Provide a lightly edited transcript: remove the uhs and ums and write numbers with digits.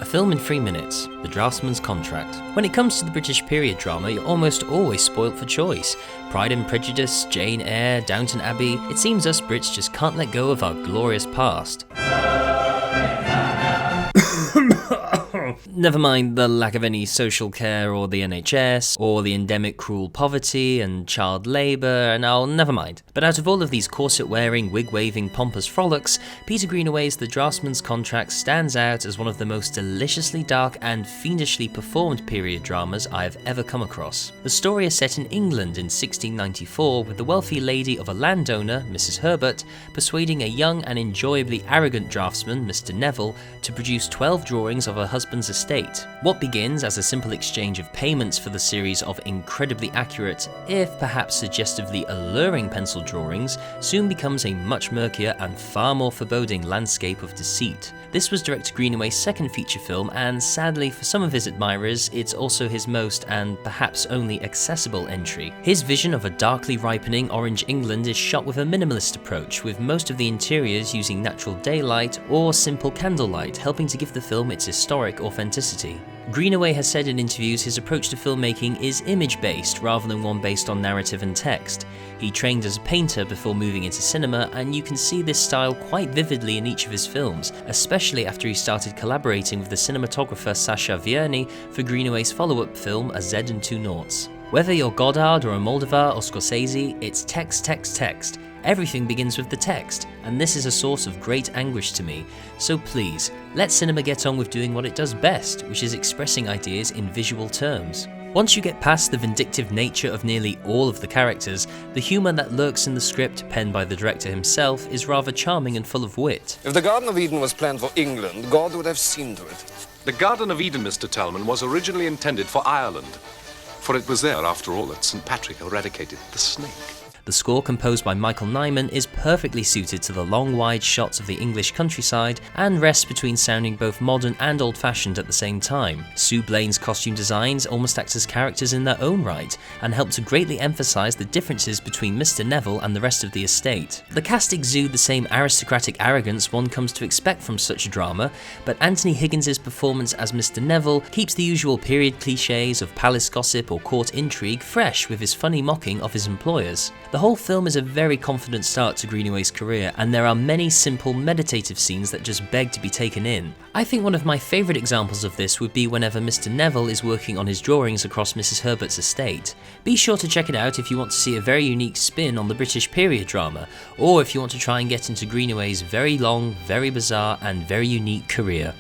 A film in 3 minutes, The Draughtsman's Contract. When it comes to the British period drama, you're almost always spoilt for choice. Pride and Prejudice, Jane Eyre, Downton Abbey. It seems us Brits just can't let go of our glorious past. Never mind the lack of any social care or the NHS, or the endemic cruel poverty and child labour, and I'll never mind. But out of all of these corset-wearing, wig-waving, pompous frolics, Peter Greenaway's The Draughtsman's Contract stands out as one of the most deliciously dark and fiendishly performed period dramas I've ever come across. The story is set in England in 1694, with the wealthy lady of a landowner, Mrs. Herbert, persuading a young and enjoyably arrogant draftsman, Mr. Neville, to produce 12 drawings of her husband's estate. What begins as a simple exchange of payments for the series of incredibly accurate, if perhaps suggestively alluring pencil drawings, soon becomes a much murkier and far more foreboding landscape of deceit. This was director Greenaway's second feature film, and sadly for some of his admirers, it's also his most and perhaps only accessible entry. His vision of a darkly ripening orange England is shot with a minimalist approach, with most of the interiors using natural daylight or simple candlelight, helping to give the film its historic authenticity. Greenaway has said in interviews his approach to filmmaking is image-based rather than one based on narrative and text. He trained as a painter before moving into cinema, and you can see this style quite vividly in each of his films, especially after he started collaborating with the cinematographer Sacha Vierny for Greenaway's follow-up film A Z and Two Noughts. Whether you're Godard or a Moldovar or Scorsese, it's text, text, text. Everything begins with the text, and this is a source of great anguish to me. So please, let cinema get on with doing what it does best, which is expressing ideas in visual terms. Once you get past the vindictive nature of nearly all of the characters, the humour that lurks in the script, penned by the director himself, is rather charming and full of wit. If the Garden of Eden was planned for England, God would have seen to it. The Garden of Eden, Mr. Tallman, was originally intended for Ireland, for it was there, after all, that St. Patrick eradicated the snake. The score, composed by Michael Nyman, is perfectly suited to the long, wide shots of the English countryside and rests between sounding both modern and old-fashioned at the same time. Sue Blaine's costume designs almost act as characters in their own right and help to greatly emphasise the differences between Mr. Neville and the rest of the estate. The cast exude the same aristocratic arrogance one comes to expect from such a drama, but Anthony Higgins' performance as Mr. Neville keeps the usual period clichés of palace gossip or court intrigue fresh with his funny mocking of his employers. The whole film is a very confident start to Greenaway's career, and there are many simple meditative scenes that just beg to be taken in. I think one of my favourite examples of this would be whenever Mr. Neville is working on his drawings across Mrs. Herbert's estate. Be sure to check it out if you want to see a very unique spin on the British period drama, or if you want to try and get into Greenaway's very long, very bizarre and very unique career.